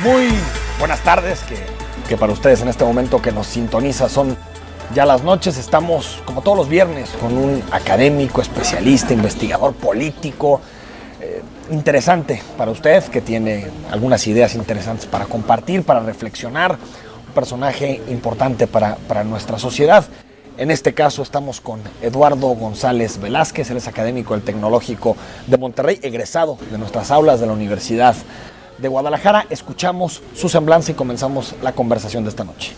Muy buenas tardes, que para ustedes en este momento que nos sintoniza son ya las noches. Estamos como todos los viernes con un académico, especialista, investigador político, interesante para usted, que tiene algunas ideas interesantes para compartir, para reflexionar, un personaje importante para nuestra sociedad. En este caso estamos con Eduardo González Velázquez, él es académico del Tecnológico de Monterrey, egresado de nuestras aulas de la Universidad de Guadalajara. Escuchamos su semblanza y comenzamos la conversación de esta noche.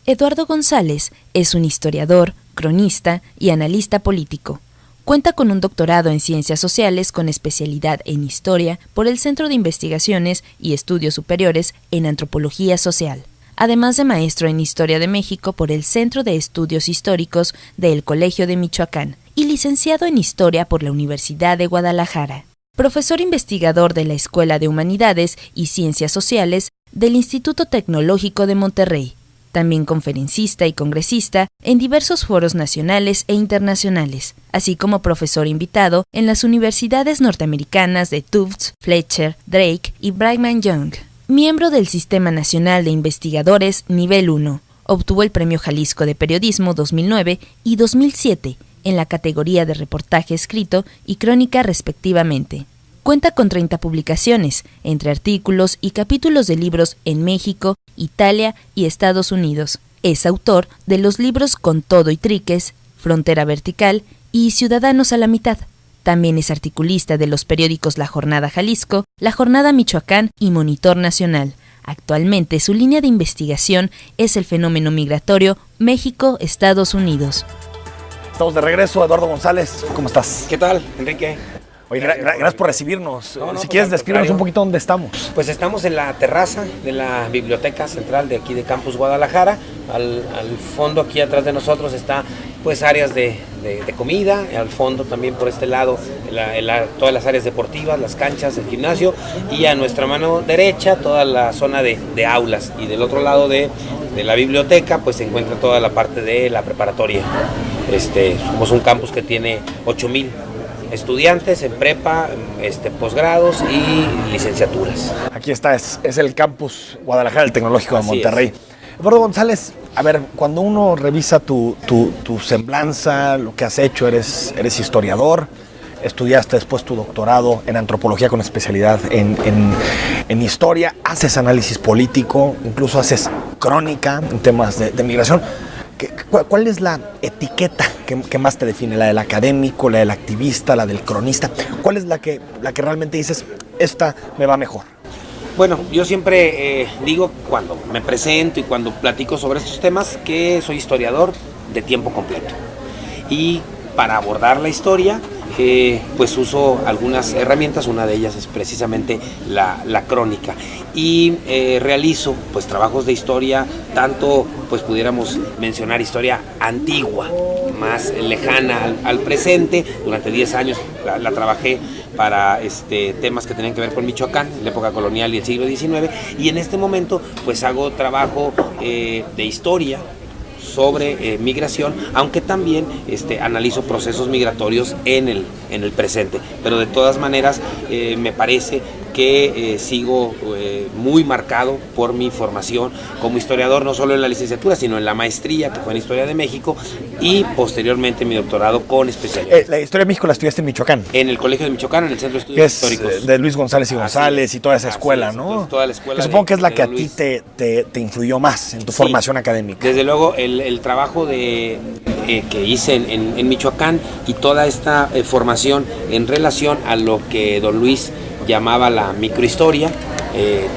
Eduardo González es un historiador, cronista y analista político. Cuenta con un doctorado en Ciencias Sociales con especialidad en Historia por el Centro de Investigaciones y Estudios Superiores en Antropología Social, además de maestro en Historia de México por el Centro de Estudios Históricos del Colegio de Michoacán y licenciado en Historia por la Universidad de Guadalajara. Profesor investigador de la Escuela de Humanidades y Ciencias Sociales del Instituto Tecnológico de Monterrey. También conferencista y congresista en diversos foros nacionales e internacionales, así como profesor invitado en las universidades norteamericanas de Tufts, Fletcher, Drake y Brigham Young. Miembro del Sistema Nacional de Investigadores Nivel 1, obtuvo el Premio Jalisco de Periodismo 2009 y 2007 en la categoría de reportaje escrito y crónica respectivamente. Cuenta con 30 publicaciones, entre artículos y capítulos de libros en México, Italia y Estados Unidos. Es autor de los libros Con todo y triques, Frontera Vertical y Ciudadanos a la mitad. También es articulista de los periódicos La Jornada Jalisco, La Jornada Michoacán y Monitor Nacional. Actualmente su línea de investigación es el fenómeno migratorio México-Estados Unidos. Estamos de regreso. Eduardo González, ¿cómo estás? ¿Qué tal, Enrique? Oye, gracias por recibirnos. Si quieres, descríbenos un poquito dónde estamos. Pues estamos en la terraza de la Biblioteca Central de aquí de Campus Guadalajara. Al fondo, aquí atrás de nosotros, está pues áreas de comida. Al fondo también por este lado, todas las áreas deportivas, las canchas, el gimnasio. Y a nuestra mano derecha, toda la zona de aulas. Y del otro lado de la biblioteca, pues se encuentra toda la parte de la preparatoria. Somos un campus que tiene 8,000 estudiantes en prepa, posgrados y licenciaturas. Aquí está, es el campus Guadalajara del Tecnológico de Monterrey. Es. Eduardo González, a ver, cuando uno revisa tu semblanza, lo que has hecho, eres historiador, estudiaste después tu doctorado en antropología con especialidad en historia, haces análisis político, incluso haces crónica en temas de migración. ¿Cuál es la etiqueta que más te define? ¿La del académico, la del activista, la del cronista? ¿Cuál es la que realmente dices, esta me va mejor? Bueno, yo siempre digo cuando me presento y cuando platico sobre estos temas que soy historiador de tiempo completo. Y para abordar la historia, pues uso algunas herramientas, una de ellas es precisamente la crónica. Y realizo pues trabajos de historia, tanto pues pudiéramos mencionar historia antigua, más lejana al presente. Durante 10 años la trabajé para temas que tenían que ver con Michoacán, la época colonial y el siglo XIX. Y en este momento pues hago trabajo de historia sobre migración, aunque también analizo procesos migratorios en el presente. Pero de todas maneras me parece que sigo muy marcado por mi formación como historiador, no solo en la licenciatura, sino en la maestría, que fue en Historia de México, y posteriormente mi doctorado con especialidad. La Historia de México la estudiaste en Michoacán. En el Colegio de Michoacán, en el Centro de Estudios Históricos. De Luis González y González y toda esa escuela, ¿no? Entonces, toda la escuela. Que supongo que es la que a ti te influyó más en tu formación académica. Desde luego, el trabajo que hice en Michoacán y toda esta formación en relación a lo que don Luis llamaba la microhistoria,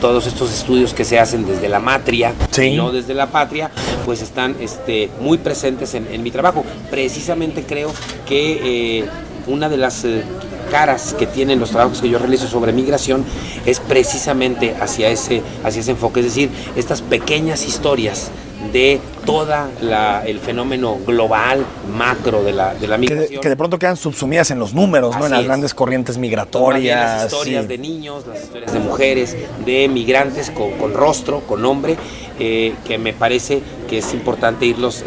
todos estos estudios que se hacen desde la matria, sí, y no desde la patria, pues están muy presentes en mi trabajo. Precisamente creo que una de las caras que tienen los trabajos que yo realizo sobre migración es precisamente hacia ese enfoque, es decir, estas pequeñas historias de toda el fenómeno global, macro de la migración. Que de pronto quedan subsumidas en los números, ¿no? En las grandes corrientes migratorias. Las historias de niños, las historias de mujeres, de migrantes con rostro, con nombre, que me parece que es importante irlos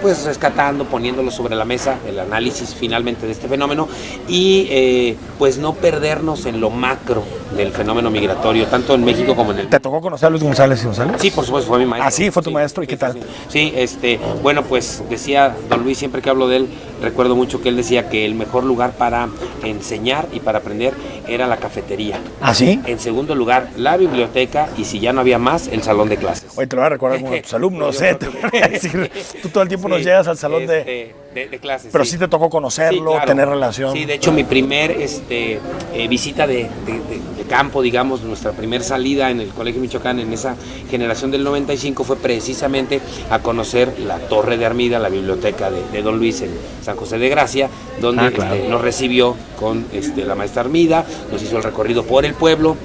pues rescatando, poniéndolo sobre la mesa, el análisis finalmente de este fenómeno y pues no perdernos en lo macro del fenómeno migratorio, tanto en México como en el... ¿Te tocó conocer a Luis González y González? Sí, por supuesto, fue mi maestro. Ah, sí, fue tu maestro, ¿y qué tal? Sí, bueno, pues decía don Luis, siempre que hablo de él, recuerdo mucho que él decía que el mejor lugar para enseñar y para aprender era la cafetería. ¿Ah, sí? En segundo lugar, la biblioteca, y si ya no había más, el salón de clases. Oye, te lo voy a recordar alguno de tus alumnos, te voy a decir, tú todo el tiempo nos llegas al salón de clases. Pero sí te tocó conocerlo, claro, tener relación. Sí, de hecho mi primer visita de campo, digamos, nuestra primer salida en el Colegio Michoacán en esa generación del 95 fue precisamente a conocer la Torre de Armida, la biblioteca de don Luis en San José de Gracia, donde nos recibió con la maestra Armida, nos hizo el recorrido por el pueblo,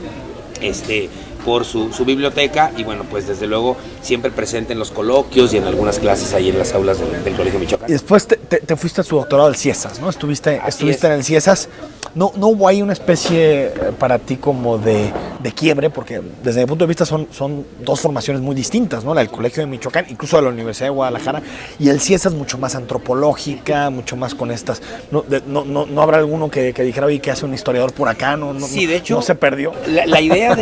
por su biblioteca y bueno, pues desde luego siempre presente en los coloquios y en algunas clases ahí en las aulas del Colegio Michoacán. Y después te fuiste a su doctorado al CIESAS, ¿no? Estuviste en el CIESAS. No hubo ahí una especie para ti como de quiebre, porque desde mi punto de vista son dos formaciones muy distintas, ¿no? La del Colegio de Michoacán, incluso de la Universidad de Guadalajara, y el CIESAS mucho más antropológica, mucho más con estas... No habrá alguno que dijera, oye, ¿qué hace un historiador por acá? Sí, de hecho, no se perdió. La idea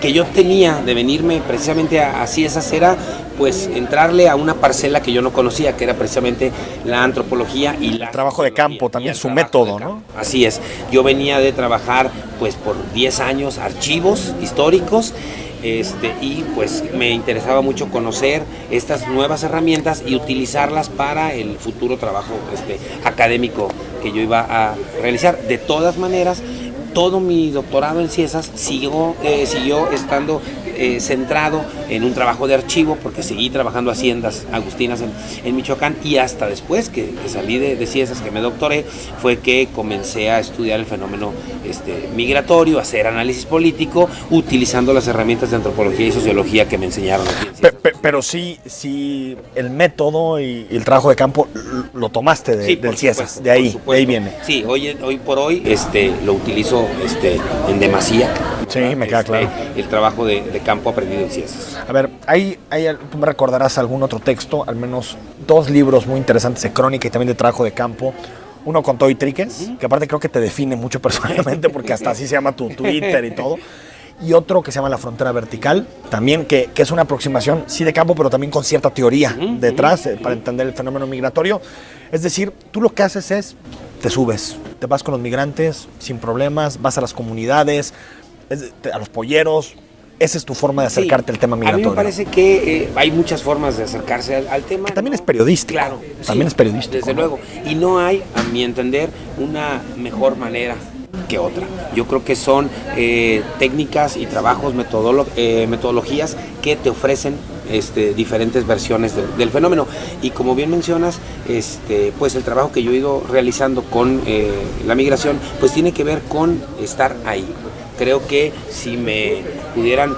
que yo tenía de venirme precisamente a CIESAS era pues entrarle a una parcela que yo no conocía, que era precisamente la antropología y la... El trabajo de campo, también su método, ¿no? Así es, yo venía de trabajar pues por 10 años archivos históricos, y pues me interesaba mucho conocer estas nuevas herramientas y utilizarlas para el futuro trabajo académico que yo iba a realizar. De todas maneras, todo mi doctorado en CIESAS siguió estando centrado en un trabajo de archivo, porque seguí trabajando haciendas agustinas en Michoacán, y hasta después que salí de CIESAS, que me doctoré, fue que comencé a estudiar el fenómeno migratorio, a hacer análisis político, utilizando las herramientas de antropología y sociología que me enseñaron aquí en CIESAS. Pero sí, el método y el trabajo de campo lo tomaste del CIESAS, de ahí viene. Sí, hoy por hoy lo utilizo en demasía. Sí, me queda claro. El trabajo de campo aprendido en CIESAS. A ver, tú me recordarás algún otro texto, al menos 2 libros muy interesantes de crónica y también de trabajo de campo. Uno con Toy Tríquez, que aparte creo que te define mucho personalmente, porque hasta así se llama tu Twitter y todo. Y otro que se llama La Frontera Vertical, también que es una aproximación, sí de campo, pero también con cierta teoría detrás para entender el fenómeno migratorio. Es decir, tú lo que haces es, te subes, te vas con los migrantes sin problemas, vas a las comunidades, a los polleros. Esa es tu forma de acercarte al tema migratorio. A mí me parece que hay muchas formas de acercarse al tema. También es periodístico. Claro. También es periodístico. Desde luego. Y no hay, a mi entender, una mejor manera que otra. Yo creo que son técnicas y trabajos, metodologías que te ofrecen diferentes versiones del fenómeno. Y como bien mencionas, pues el trabajo que yo he ido realizando con la migración, pues tiene que ver con estar ahí. Creo que si me pudieran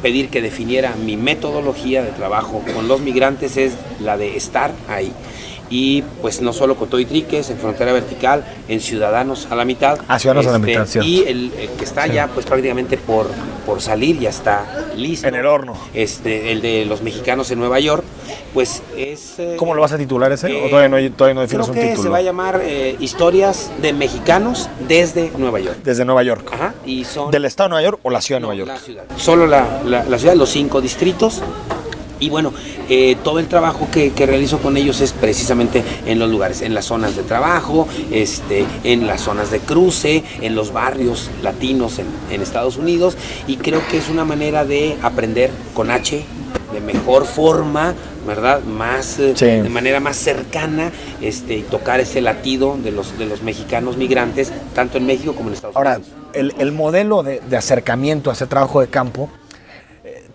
pedir que definiera mi metodología de trabajo con los migrantes, es la de estar ahí. Y pues no solo con Toy Tríquez, en Frontera Vertical, en Ciudadanos a la mitad. Ciudadanos a la mitad, cierto. Y el que está ya pues prácticamente por salir, ya está listo. En el horno. El de los mexicanos en Nueva York, pues es... ¿Cómo lo vas a titular ese? ¿O todavía no defines un título? Creo que se va a llamar Historias de Mexicanos desde Nueva York. Desde Nueva York. Ajá. Y son... ¿Del estado de Nueva York o la ciudad de Nueva York? La ciudad. Solo la ciudad, los 5 distritos. Y bueno, todo el trabajo que realizo con ellos es precisamente en los lugares, en las zonas de trabajo, en las zonas de cruce, en los barrios latinos en Estados Unidos, y creo que es una manera de aprender con H, de mejor forma, ¿verdad? De manera más cercana, y tocar ese latido de los mexicanos migrantes, tanto en México como en Estados Unidos. Ahora, el modelo de acercamiento a ese trabajo de campo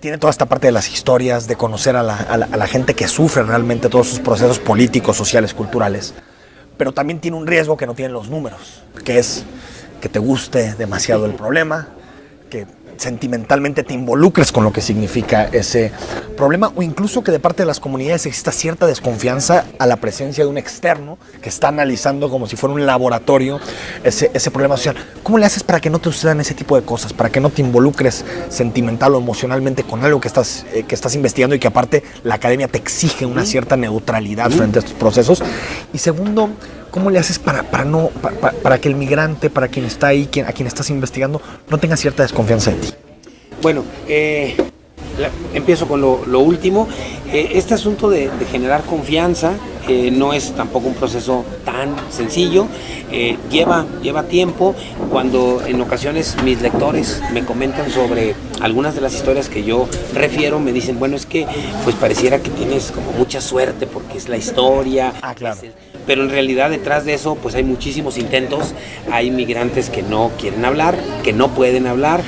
tiene toda esta parte de las historias, de conocer a la gente que sufre realmente todos sus procesos políticos, sociales, culturales. Pero también tiene un riesgo que no tienen los números, que es que te guste demasiado el problema, que sentimentalmente te involucres con lo que significa ese problema, o incluso que de parte de las comunidades exista cierta desconfianza a la presencia de un externo que está analizando como si fuera un laboratorio ese problema social. ¿Cómo le haces para que no te sucedan ese tipo de cosas, para que no te involucres sentimental o emocionalmente con algo que estás investigando y que aparte la academia te exige una cierta neutralidad frente a estos procesos? Y segundo, ¿cómo le haces para que el migrante, para quien está ahí, a quien estás investigando, no tenga cierta desconfianza de ti? Bueno, empiezo con lo último. Este asunto de generar confianza no es tampoco un proceso tan sencillo. Lleva tiempo. Cuando en ocasiones mis lectores me comentan sobre algunas de las historias que yo refiero, me dicen, bueno, es que pues pareciera que tienes como mucha suerte porque es la historia. Claro. Pero en realidad detrás de eso pues hay muchísimos intentos, hay migrantes que no quieren hablar, que no pueden hablar,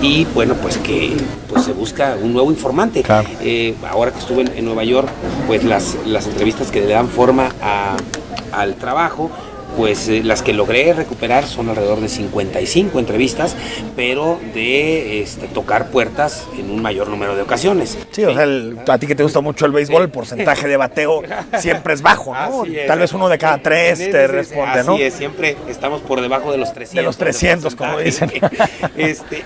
y bueno, pues que pues se busca un nuevo informante. Claro. Ahora que estuve en Nueva York, pues las entrevistas que le dan forma al trabajo, pues las que logré recuperar son alrededor de 55 entrevistas, pero de tocar puertas en un mayor número de ocasiones. Sí, o sea, a ti que te gusta mucho el béisbol, el porcentaje de bateo siempre es bajo, ¿no? Tal vez uno de cada 3 te responde, ¿no? Así es, siempre estamos por debajo de los 300. De los 300, como dicen.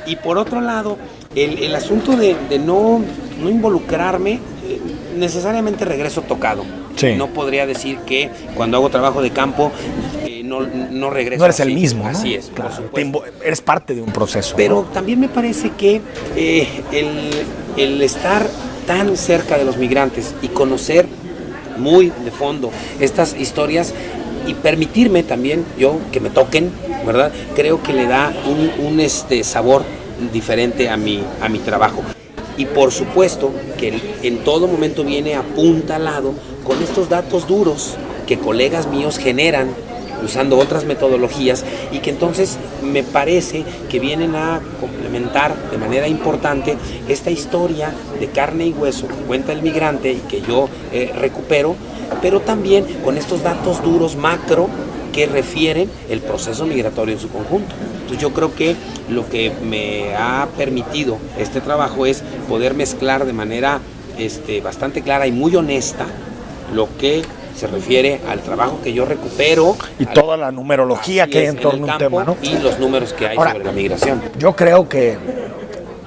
Y por otro lado, el asunto de no involucrarme, necesariamente regreso tocado. Sí. No podría decir que cuando hago trabajo de campo no regreso. No eres así. el mismo, ¿no? Así es, claro. por supuesto. Eres parte de un proceso. Pero ¿no? también me parece que el estar tan cerca de los migrantes y conocer muy de fondo estas historias y permitirme también yo que me toquen, ¿verdad? Creo que le da un sabor diferente a mi trabajo. Y por supuesto que en todo momento viene apuntalado con estos datos duros que colegas míos generan usando otras metodologías y que entonces me parece que vienen a complementar de manera importante esta historia de carne y hueso que cuenta el migrante y que yo recupero, pero también con estos datos duros macro que refieren el proceso migratorio en su conjunto. Entonces yo creo que lo que me ha permitido este trabajo es poder mezclar de manera bastante clara y muy honesta lo que se refiere al trabajo que yo recupero y toda la numerología que hay en torno a un tema, ¿no? Y los números que hay sobre la migración. Yo creo que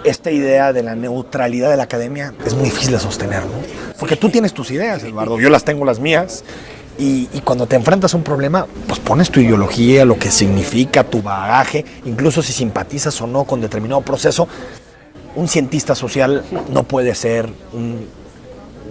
esta idea de la neutralidad de la academia es muy difícil de sostener, ¿no? Porque tú tienes tus ideas, Eduardo, yo las tengo las mías. Y cuando te enfrentas a un problema, pues pones tu ideología, lo que significa, tu bagaje, incluso si simpatizas o no con determinado proceso. Un cientista social no puede ser un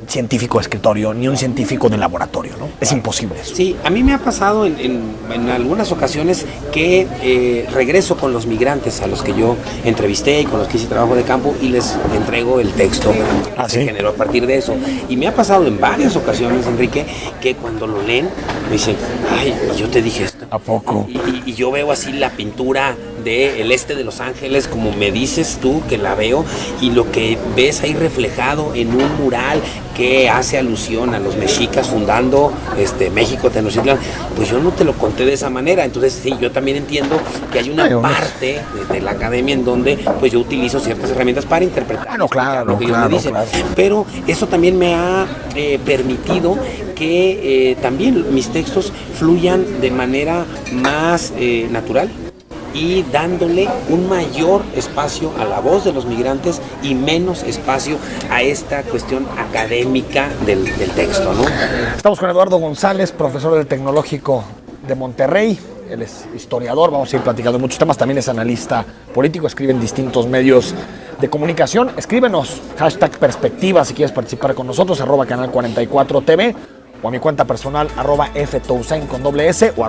científico de escritorio ni un científico de laboratorio, ¿no? Es imposible eso. Sí, a mí me ha pasado en algunas ocasiones que regreso con los migrantes a los que yo entrevisté y con los que hice trabajo de campo y les entrego el texto que se generó a partir de eso. Y me ha pasado en varias ocasiones, Enrique, que cuando lo leen me dicen, ay, yo te dije esto. ¿A poco? Y yo veo así la pintura del este de Los Ángeles, como me dices tú que la veo, y lo que ves ahí reflejado en un mural que hace alusión a los mexicas fundando México Tenochtitlan, pues yo no te lo conté de esa manera. Entonces sí, yo también entiendo que hay una parte de la academia en donde pues yo utilizo ciertas herramientas para interpretar lo que ellos me dicen. Claro. Pero eso también me ha permitido que también mis textos fluyan de manera más natural y dándole un mayor espacio a la voz de los migrantes y menos espacio a esta cuestión académica del texto, ¿no? Estamos con Eduardo González, profesor del Tecnológico de Monterrey. Él es historiador, vamos a ir platicando de muchos temas. También es analista político, escribe en distintos medios de comunicación. Escríbenos, #perspectiva, si quieres participar con nosotros, @canal 44 TV, o a mi cuenta personal, @ftousain con doble S, o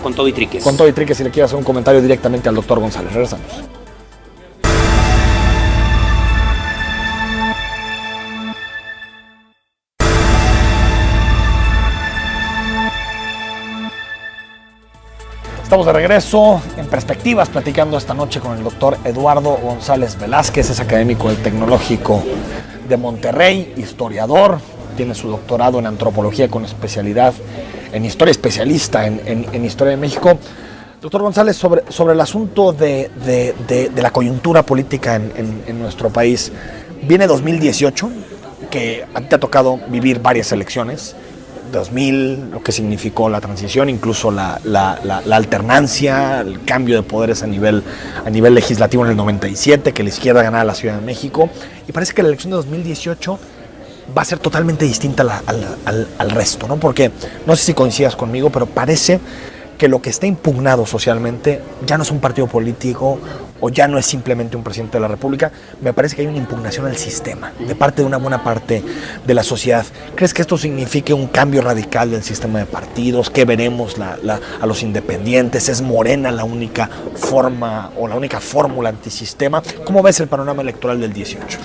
con todo y triques. Con todo y triques, si le quieres hacer un comentario directamente al doctor González. Regresamos. Estamos de regreso en Perspectivas, platicando esta noche con el doctor Eduardo González Velázquez, es académico del Tecnológico de Monterrey, historiador, tiene su doctorado en antropología con especialidad en historia, especialista en historia de México. Doctor González, sobre el asunto de la coyuntura política en nuestro país, viene 2018, que a ti te ha tocado vivir varias elecciones, 2000, lo que significó la transición, incluso la alternancia, el cambio de poderes a nivel legislativo en el 97, que la izquierda ganara la Ciudad de México, y parece que la elección de 2018 va a ser totalmente distinta al resto, ¿no? Porque, no sé si coincidas conmigo, pero parece que lo que está impugnado socialmente ya no es un partido político o ya no es simplemente un presidente de la República. Me parece que hay una impugnación al sistema de parte de una buena parte de la sociedad. ¿Crees que esto signifique un cambio radical del sistema de partidos? ¿Qué veremos a los independientes? ¿Es Morena la única forma o la única fórmula antisistema? ¿Cómo ves el panorama electoral del 18?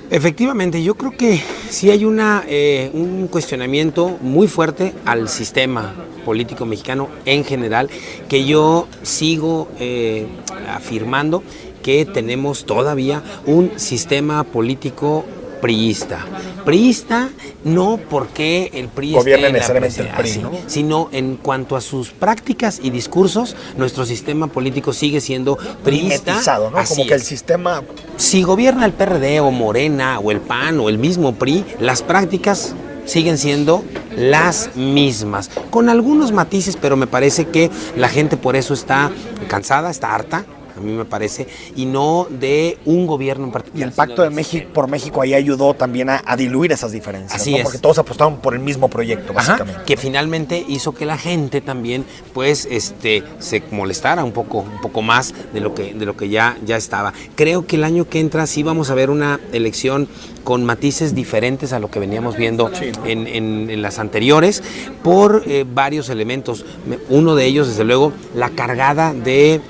Efectivamente, yo creo que sí hay un cuestionamiento muy fuerte al sistema político mexicano en general, que yo sigo afirmando que tenemos todavía un sistema político priista. Priista no porque el PRI gobierne necesariamente el PRI, ¿no? Sino en cuanto a sus prácticas y discursos, nuestro sistema político sigue siendo priista. Mimetizado, ¿no? Como que el sistema... Si gobierna el PRD o Morena o el PAN o el mismo PRI, las prácticas siguen siendo las mismas, con algunos matices, pero me parece que la gente por eso está cansada, está harta, a mí me parece, y no de un gobierno en particular. Y el Pacto de México por México ahí ayudó también a diluir esas diferencias. Así ¿no? es. Porque todos apostaban por el mismo proyecto, básicamente. Ajá, que finalmente hizo que la gente también, pues, se molestara un poco más de lo que ya estaba. Creo que el año que entra sí vamos a ver una elección con matices diferentes a lo que veníamos viendo en las anteriores, por varios elementos. Uno de ellos, desde luego, la cargada de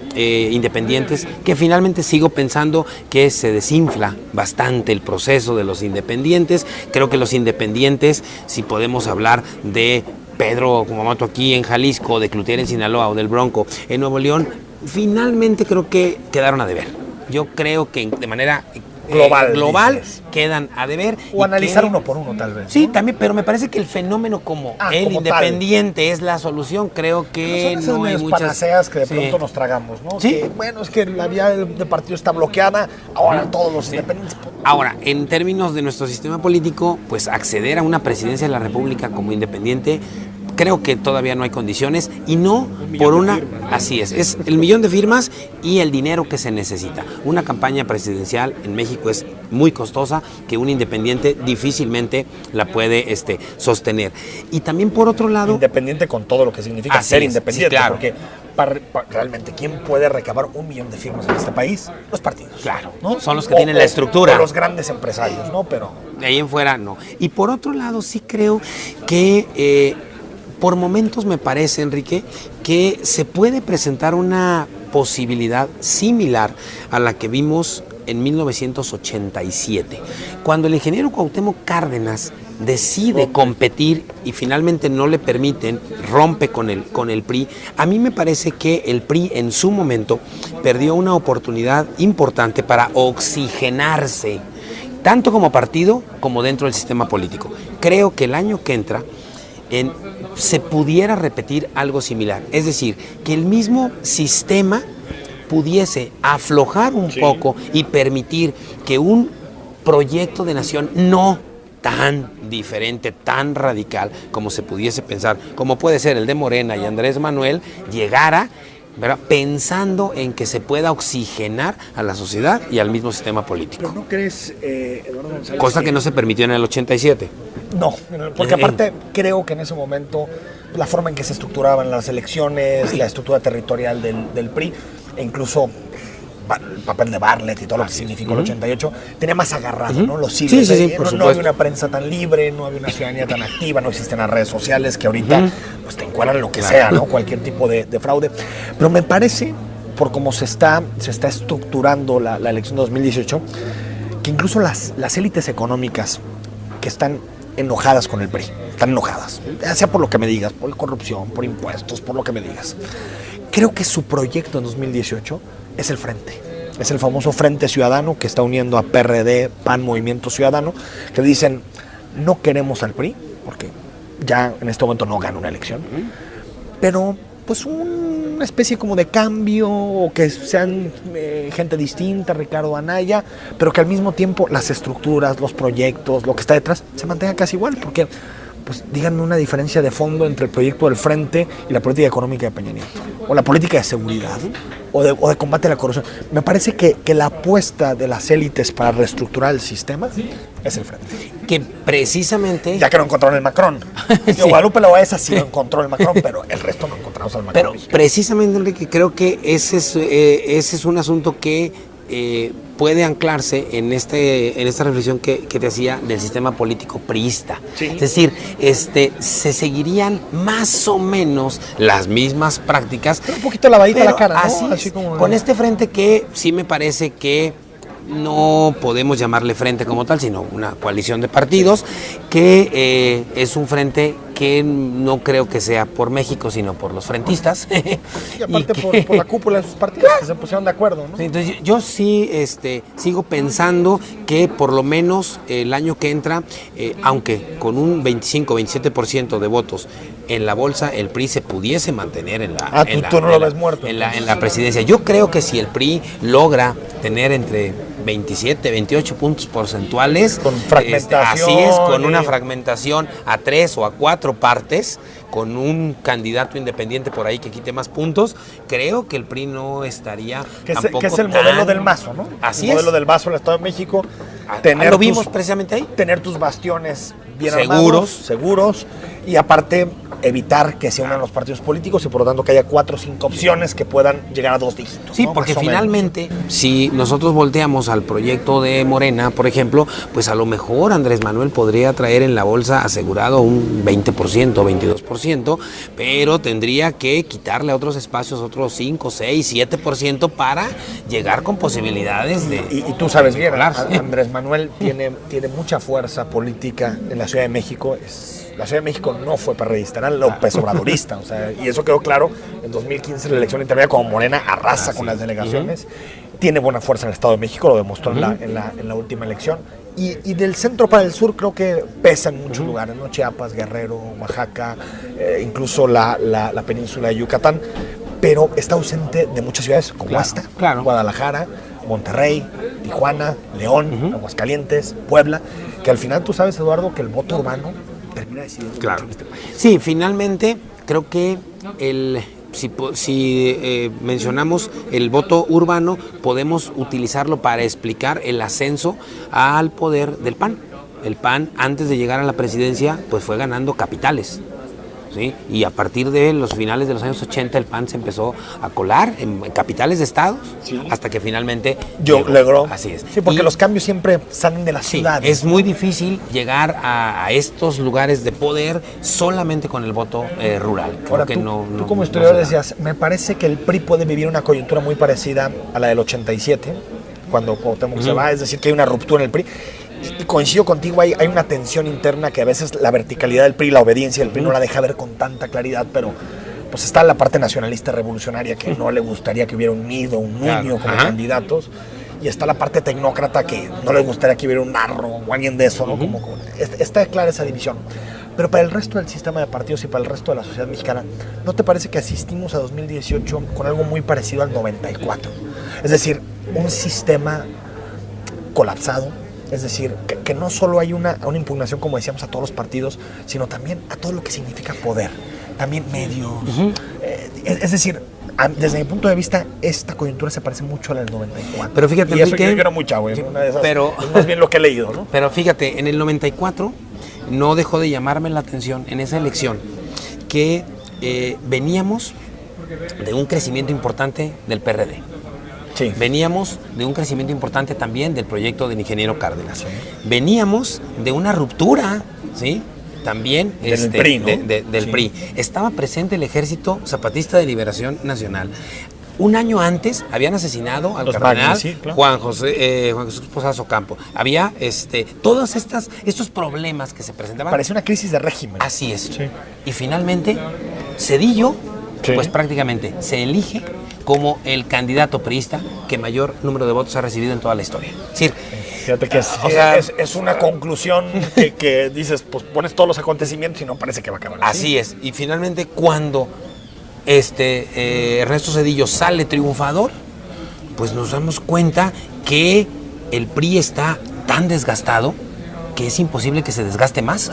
independientes, que finalmente sigo pensando que se desinfla bastante el proceso de los independientes. Creo que los independientes, si podemos hablar de Pedro Kumamoto aquí en Jalisco, de Cloutier en Sinaloa o del Bronco en Nuevo León, finalmente creo que quedaron a deber. Yo creo que de manera global quedan a deber. O analizar uno por uno, tal vez. Sí, también, pero me parece que el fenómeno como independiente es la solución. Creo que no hay muchas panaceas que de pronto nos tragamos, ¿no? Sí. Que, bueno, es que la vía de partido está bloqueada, ahora todos los independientes... Ahora, en términos de nuestro sistema político, pues acceder a una presidencia de la República como independiente, creo que todavía no hay condiciones, y no por una... Así es el 1,000,000 de firmas y el dinero que se necesita. Una campaña presidencial en México es muy costosa, que un independiente difícilmente la puede sostener. Y también, por otro lado... Independiente con todo lo que significa ser independiente, sí, claro. Porque realmente, ¿quién puede recabar 1,000,000 de firmas en este país? Los partidos. Claro, ¿no? son los que tienen la estructura. O los grandes empresarios, ¿no? Pero... De ahí en fuera, no. Y por otro lado, sí creo que... por momentos me parece, Enrique, que se puede presentar una posibilidad similar a la que vimos en 1987, cuando el ingeniero Cuauhtémoc Cárdenas decide competir y finalmente no le permiten, rompe con el PRI. A mí me parece que el PRI en su momento perdió una oportunidad importante para oxigenarse, tanto como partido como dentro del sistema político. Creo que el año que entra se pudiera repetir algo similar, es decir, que el mismo sistema pudiese aflojar un poco y permitir que un proyecto de nación no tan diferente, tan radical como se pudiese pensar, como puede ser el de Morena y Andrés Manuel, llegara, ¿verdad?, pensando en que se pueda oxigenar a la sociedad y al mismo sistema político. ¿Pero no crees, Eduardo González? Cosa que no se permitió en el 87. No, porque aparte creo que en ese momento la forma en que se estructuraban las elecciones, la estructura territorial del PRI, e incluso el papel de Bartlett y todo lo que significó el 88, tenía más agarrado, ¿no? Los siglos. Sí, por no había una prensa tan libre, no había una ciudadanía tan activa, no existen las redes sociales que ahorita pues te encuadran lo que sea, ¿no? Cualquier tipo de fraude. Pero me parece, por cómo se está estructurando la elección de 2018, que incluso las élites económicas que están enojadas con el PRI, están enojadas, ya sea por lo que me digas, por corrupción, por impuestos, por lo que me digas. Creo que su proyecto en 2018 es el Frente. Es el famoso Frente Ciudadano que está uniendo a PRD, PAN, Movimiento Ciudadano, que dicen, no queremos al PRI, porque ya en este momento no gana una elección, pero pues una especie como de cambio, o que sean gente distinta, Ricardo Anaya, pero que al mismo tiempo las estructuras, los proyectos, lo que está detrás, se mantenga casi igual, porque pues díganme una diferencia de fondo entre el proyecto del Frente y la política económica de Peña Nieto, o la política de seguridad, o de combate a la corrupción. Me parece que la apuesta de las élites para reestructurar el sistema es el Frente. Que precisamente... Ya que no encontraron el Macron. Sí. Guadalupe Loaesa sí lo encontró el Macron, pero el resto no encontramos al Macron. Pero precisamente, Enrique, creo que ese es un asunto que puede anclarse en esta reflexión que te hacía del sistema político priista. Sí. Es decir, se seguirían más o menos las mismas prácticas. Pero un poquito lavadita la cara, ¿no? Así como con este frente que sí me parece que no podemos llamarle frente como tal, sino una coalición de partidos, que es un frente que no creo que sea por México, sino por los frentistas. Y aparte por la cúpula de sus partidos, que se pusieron de acuerdo, ¿no? Entonces yo sí sigo pensando que por lo menos el año que entra, aunque con un 25-27% de votos en la bolsa, el PRI se pudiese mantener en la, tú no lo ves muerto. En la presidencia. Yo creo que si el PRI logra tener entre 27, 28 puntos porcentuales, con fragmentación, así es, con una fragmentación a 3 o a 4 partes, con un candidato independiente por ahí que quite más puntos, creo que el PRI no estaría tampoco que es el modelo del Mazo, ¿no? Así el modelo del Mazo en el Estado de México. Lo vimos precisamente ahí. Tener tus bastiones bien armados, seguros, y aparte evitar que se unan los partidos políticos y por lo tanto que haya 4 o 5 opciones que puedan llegar a 2 dígitos. Sí, ¿no? porque finalmente, si nosotros volteamos al proyecto de Morena, por ejemplo, pues a lo mejor Andrés Manuel podría traer en la bolsa asegurado un 20%, 22%, pero tendría que quitarle a otros espacios otros 5, 6, 7% para llegar con posibilidades de... Y tú sabes bien, Andrés Manuel tiene mucha fuerza política en la Ciudad de México. La Ciudad de México no fue perredista, era López Obradorista, o sea, y eso quedó claro en 2015 en la elección intermedia, como Morena arrasa con las delegaciones. Tiene buena fuerza en el Estado de México, lo demostró en la última elección. Y del centro para el sur creo que pesa en muchos lugares, ¿no? Chiapas, Guerrero, Oaxaca, incluso la península de Yucatán, pero está ausente de muchas ciudades como esta, Guadalajara, Monterrey, Tijuana, León, Aguascalientes, Puebla, que al final tú sabes, Eduardo, que el voto urbano termina decidiendo mucho en este país. Sí, finalmente creo que si mencionamos el voto urbano, podemos utilizarlo para explicar el ascenso al poder del PAN. El PAN, antes de llegar a la presidencia, pues fue ganando capitales. ¿Sí? Y a partir de los finales de los años 80 el PAN se empezó a colar en capitales de estados, hasta que finalmente logró. Así es. Sí, porque los cambios siempre salen de las ciudades. Es muy difícil llegar a estos lugares de poder solamente con el voto rural. Ahora, tú como historiador decías, me parece que el PRI puede vivir una coyuntura muy parecida a la del 87, cuando Cuauhtémoc se va, es decir, que hay una ruptura en el PRI. Y coincido contigo, hay una tensión interna que a veces la verticalidad del PRI, la obediencia del PRI no la deja ver con tanta claridad, pero pues está la parte nacionalista revolucionaria que no le gustaría que hubiera un Nido, un Nuño como candidatos, y está la parte tecnócrata que no le gustaría que hubiera un Narro o alguien de eso, ¿no? Está clara esa división. Pero para el resto del sistema de partidos y para el resto de la sociedad mexicana, ¿no te parece que asistimos a 2018 con algo muy parecido al 94? Es decir, un sistema colapsado. Es decir, que no solo hay una impugnación, como decíamos, a todos los partidos, sino también a todo lo que significa poder, también medios. Es decir, desde mi punto de vista, esta coyuntura se parece mucho a la del 94. Pero fíjate, y eso yo era muy chavo, una de esas, es más bien lo que he leído, ¿no? Pero fíjate, en el 94 no dejó de llamarme la atención en esa elección que veníamos de un crecimiento importante del PRD. Sí. Veníamos de un crecimiento importante también del proyecto del ingeniero Cárdenas. Sí. Veníamos de una ruptura, ¿sí? También del PRI, ¿no? del PRI. Estaba presente el Ejército Zapatista de Liberación Nacional. Un año antes habían asesinado al cardenal Juan Jesús Posadas Ocampo. Había todos estos problemas que se presentaban. Parecía una crisis de régimen. Así es. Sí. Y finalmente, Zedillo, pues prácticamente se elige como el candidato priista que mayor número de votos ha recibido en toda la historia. Es decir, fíjate que es una conclusión que dices, pues pones todos los acontecimientos y no parece que va a acabar así es. Y finalmente, cuando Ernesto Zedillo sale triunfador, pues nos damos cuenta que el PRI está tan desgastado que es imposible que se desgaste más.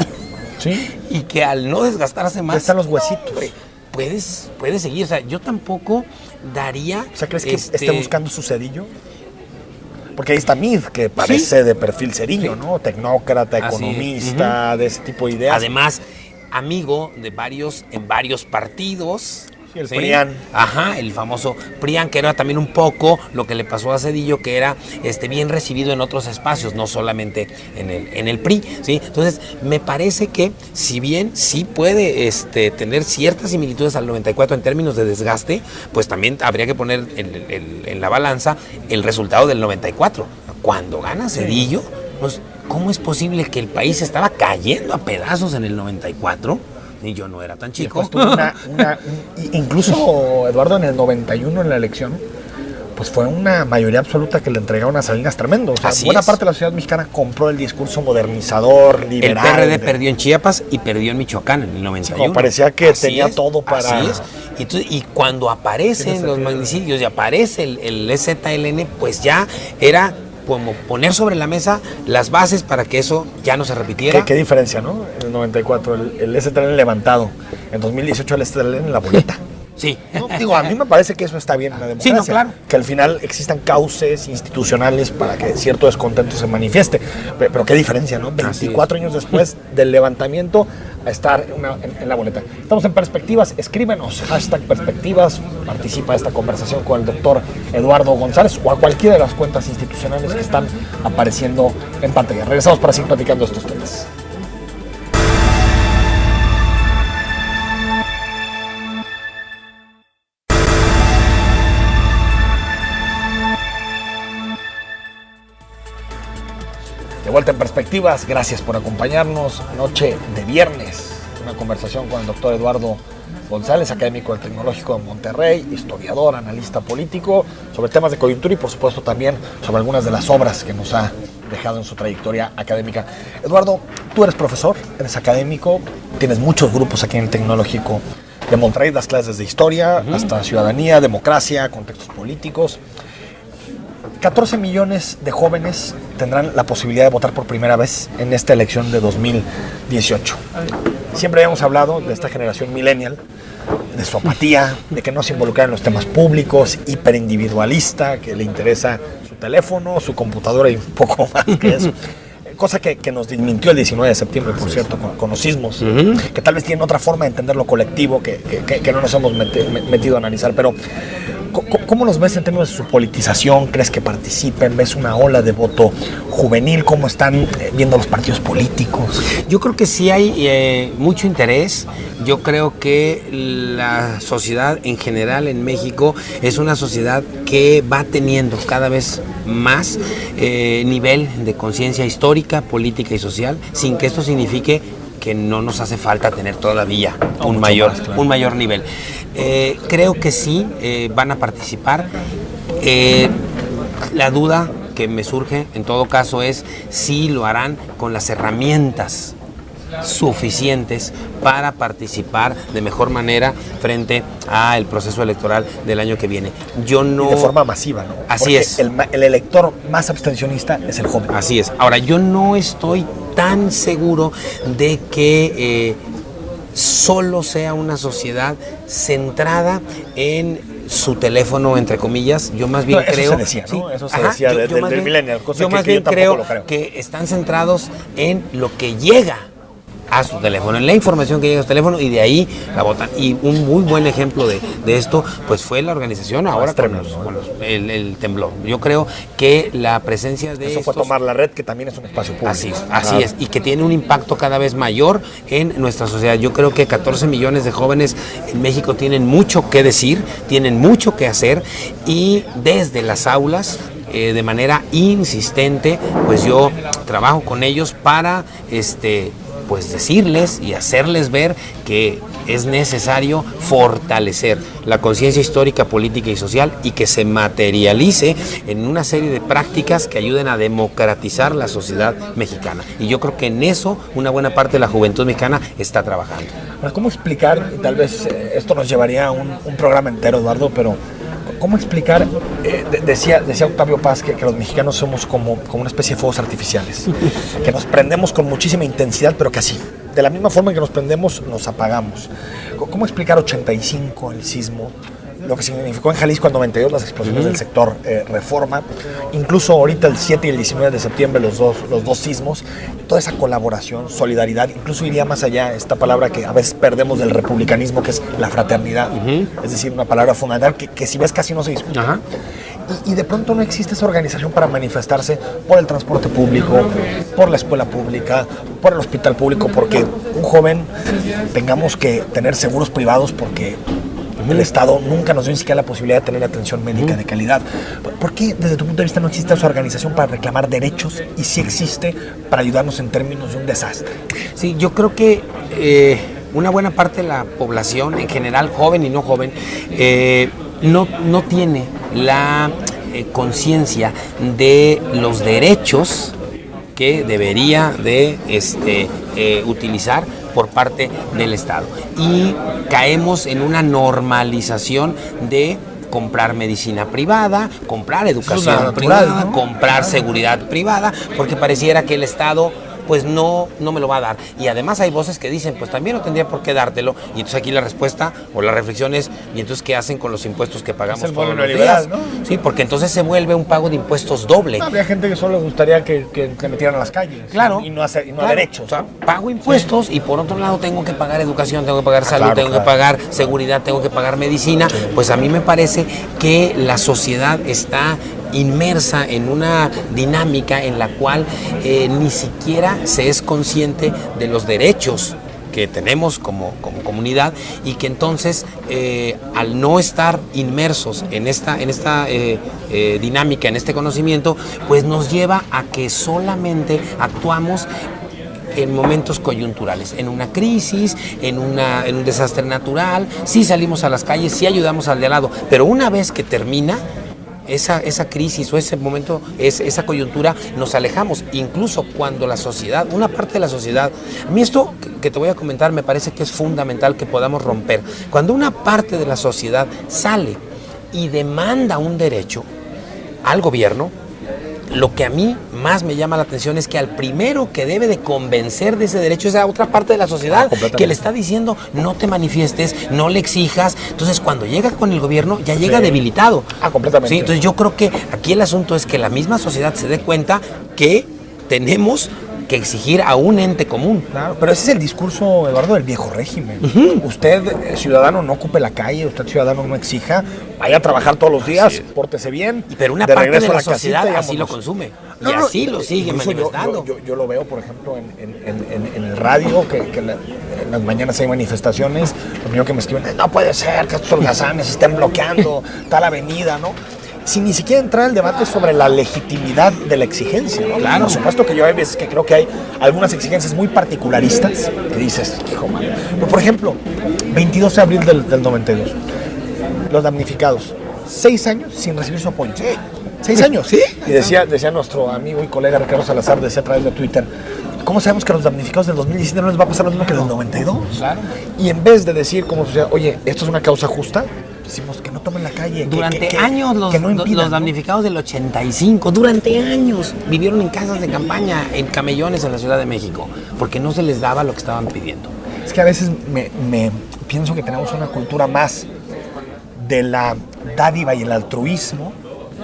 Sí. Y que al no desgastarse más... Están los huesitos. Puedes seguir. O sea, yo tampoco daría... O sea, ¿crees que esté buscando su Zedillo? Porque ahí está Mid, que parece de perfil Zedillo, ¿no? Tecnócrata, economista, de ese tipo de ideas. Además, amigo de en varios partidos. Sí, el PRIAN. Ajá, el famoso PRIAN, que era también un poco lo que le pasó a Zedillo, que era bien recibido en otros espacios, no solamente en el PRI, ¿sí? Entonces, me parece que si bien sí puede tener ciertas similitudes al 94 en términos de desgaste, pues también habría que poner en la balanza el resultado del 94. Cuando gana Zedillo, pues, ¿cómo es posible que el país estaba cayendo a pedazos en el 94? Y yo no era tan chico. Incluso, Eduardo, en el 91, en la elección, pues fue una mayoría absoluta que le entregaron a Salinas tremendo. O sea, buena parte de la sociedad mexicana compró el discurso modernizador, liberal. El PRD perdió en Chiapas y perdió en Michoacán en el 91. Como parecía que tenía todo para... Así es. Y cuando aparecen los magnicidios y aparece el EZLN, pues ya era... como poner sobre la mesa las bases para que eso ya no se repitiera. ¿Qué diferencia, no? En el 94, el STLN levantado. En 2018 el STLN en la boleta. Sí. No, digo, a mí me parece que eso está bien en la democracia. Sí, no, claro. Que al final existan cauces institucionales para que cierto descontento se manifieste. Pero qué diferencia, ¿no? 24 años después del levantamiento a estar en la boleta. Estamos en Perspectivas, escríbenos, #Perspectivas, participa de esta conversación con el doctor Eduardo González o a cualquiera de las cuentas institucionales que están apareciendo en pantalla. Regresamos para seguir platicando estos temas. De vuelta en Perspectivas, gracias por acompañarnos. Noche de viernes, una conversación con el doctor Eduardo González, académico del Tecnológico de Monterrey, historiador, analista político, sobre temas de coyuntura y por supuesto también sobre algunas de las obras que nos ha dejado en su trayectoria académica. Eduardo, tú eres profesor, eres académico, tienes muchos grupos aquí en el Tecnológico de Monterrey, das clases de historia, hasta ciudadanía, democracia, contextos políticos. 14 millones de jóvenes tendrán la posibilidad de votar por primera vez en esta elección de 2018. Siempre habíamos hablado de esta generación millennial, de su apatía, de que no se involucra en los temas públicos, hiperindividualista, que le interesa su teléfono, su computadora y un poco más que eso. Cosa que nos desmintió el 19 de septiembre, por cierto, con los sismos, que tal vez tienen otra forma de entender lo colectivo que no nos hemos metido a analizar. Pero, ¿cómo los ves en términos de su politización? ¿Crees que participen? ¿Ves una ola de voto juvenil? ¿Cómo están viendo los partidos políticos? Yo creo que sí hay mucho interés. Yo creo que la sociedad en general en México es una sociedad que va teniendo cada vez más nivel de conciencia histórica, política y social, sin que esto signifique que no nos hace falta tener todavía un mayor nivel. Creo que sí van a participar. La duda que me surge en todo caso es si lo harán con las herramientas suficientes para participar de mejor manera frente al proceso electoral del año que viene. Yo no... Y de forma masiva, ¿no? Así porque es. El elector más abstencionista es el joven. Así es. Ahora, yo no estoy tan seguro de que solo sea una sociedad centrada en su teléfono, entre comillas. Yo más bien creo... Eso se decía, ¿no? Eso se decía del millennial. Yo más bien creo que están centrados en lo que llega a su teléfono, en la información que llega a su teléfono, y de ahí la votan. Y un muy buen ejemplo de esto pues fue la organización ahora con el temblor. Yo creo que la presencia de eso fue tomar la red, que también es un espacio público. Así es, y que tiene un impacto cada vez mayor en nuestra sociedad. Yo creo que 14 millones de jóvenes en México tienen mucho que decir, tienen mucho que hacer, y desde las aulas de manera insistente pues yo trabajo con ellos para pues decirles y hacerles ver que es necesario fortalecer la conciencia histórica, política y social y que se materialice en una serie de prácticas que ayuden a democratizar la sociedad mexicana. Y yo creo que en eso una buena parte de la juventud mexicana está trabajando. Bueno, ¿cómo explicar? Tal vez esto nos llevaría a un programa entero, Eduardo, pero ¿cómo explicar? Decía Octavio Paz que los mexicanos somos como una especie de fuegos artificiales, que nos prendemos con muchísima intensidad, pero que así, de la misma forma en que nos prendemos, nos apagamos. ¿Cómo explicar 85, el sismo, lo que significó en Jalisco en 92 las explosiones del sector Reforma, incluso ahorita el 7 y el 19 de septiembre los dos sismos, toda esa colaboración, solidaridad, incluso iría más allá esta palabra que a veces perdemos del republicanismo, que es la fraternidad, es decir, una palabra fundamental que si ves casi no se discute. Y de pronto no existe esa organización para manifestarse por el transporte público, por la escuela pública, por el hospital público, porque un joven tengamos que tener seguros privados porque el Estado nunca nos dio ni siquiera la posibilidad de tener atención médica de calidad. ¿Por qué desde tu punto de vista no existe esa organización para reclamar derechos y sí existe para ayudarnos en términos de un desastre? Sí, yo creo que una buena parte de la población en general, joven y no joven, no tiene la conciencia de los derechos que debería de utilizar por parte del Estado. Y caemos en una normalización de comprar medicina privada, comprar educación privada, ¿no? Comprar seguridad privada, porque pareciera que el Estado pues no me lo va a dar. Y además hay voces que dicen, pues también no tendría por qué dártelo. Y entonces aquí la respuesta o la reflexión es, ¿y entonces qué hacen con los impuestos que pagamos todos los días? ¿No? Sí, porque entonces se vuelve un pago de impuestos doble. Habría gente que solo le gustaría que metieran a las calles. Claro. Y no a derechos. O sea, pago impuestos y por otro lado tengo que pagar educación, tengo que pagar salud, tengo que pagar seguridad, tengo que pagar medicina. Sí. Pues a mí me parece que la sociedad está inmersa en una dinámica en la cual ni siquiera se es consciente de los derechos que tenemos como comunidad y que entonces al no estar inmersos en esta dinámica, en este conocimiento, pues nos lleva a que solamente actuamos en momentos coyunturales, en una crisis, en un desastre natural, sí salimos a las calles, sí ayudamos al de al lado, pero una vez que termina esa crisis o ese momento, esa coyuntura, nos alejamos, incluso cuando la sociedad, una parte de la sociedad, a mí esto que te voy a comentar me parece que es fundamental que podamos romper. Cuando una parte de la sociedad sale y demanda un derecho al gobierno, lo que a mí más me llama la atención es que al primero que debe de convencer de ese derecho es a otra parte de la sociedad que le está diciendo no te manifiestes, no le exijas. Entonces cuando llega con el gobierno ya llega debilitado. Completamente. ¿Sí? Entonces yo creo que aquí el asunto es que la misma sociedad se dé cuenta que tenemos que exigir a un ente común. Claro, pero ese es el discurso, Eduardo, del viejo régimen. Usted, ciudadano, no ocupe la calle, usted, ciudadano, no exija, vaya a trabajar todos los días, pórtese bien. Pero una parte de la sociedad así lo consume y así lo sigue manifestando. Yo lo veo, por ejemplo, en el radio, que en las mañanas hay manifestaciones, lo mío que me escriben, no puede ser que estos holgazanes estén bloqueando tal avenida, ¿no? Sin ni siquiera entrar al debate sobre la legitimidad de la exigencia, ¿no? Claro. Por supuesto que yo hay veces que creo que hay algunas exigencias muy particularistas que dices, hijo, man. Pero, por ejemplo, 22 de abril del 92, los damnificados, 6 años sin recibir su apoyo. Sí. 6 años. Sí. Y decía nuestro amigo y colega Ricardo Salazar, decía a través de Twitter, ¿cómo sabemos que a los damnificados del 2017 no les va a pasar lo mismo que del 92? Claro. Y en vez de decir como sociedad, oye, esto es una causa justa, decimos que no tomen la calle. Durante años los damnificados del 85, durante años vivieron en casas de campaña, en camellones en la Ciudad de México, porque no se les daba lo que estaban pidiendo. Es que a veces me pienso que tenemos una cultura más de la dádiva y el altruismo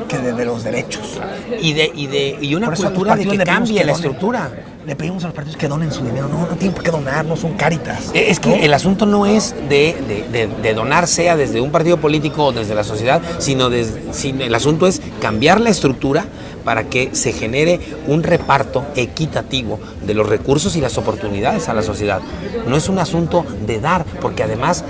que de los derechos. Y una cultura de que cambie la estructura. Le pedimos a los partidos que donen su dinero. No tienen por qué donar, no son Cáritas. Es que el asunto no es de donar, sea desde un partido político o desde la sociedad, sino el asunto es cambiar la estructura para que se genere un reparto equitativo de los recursos y las oportunidades a la sociedad. No es un asunto de dar, porque además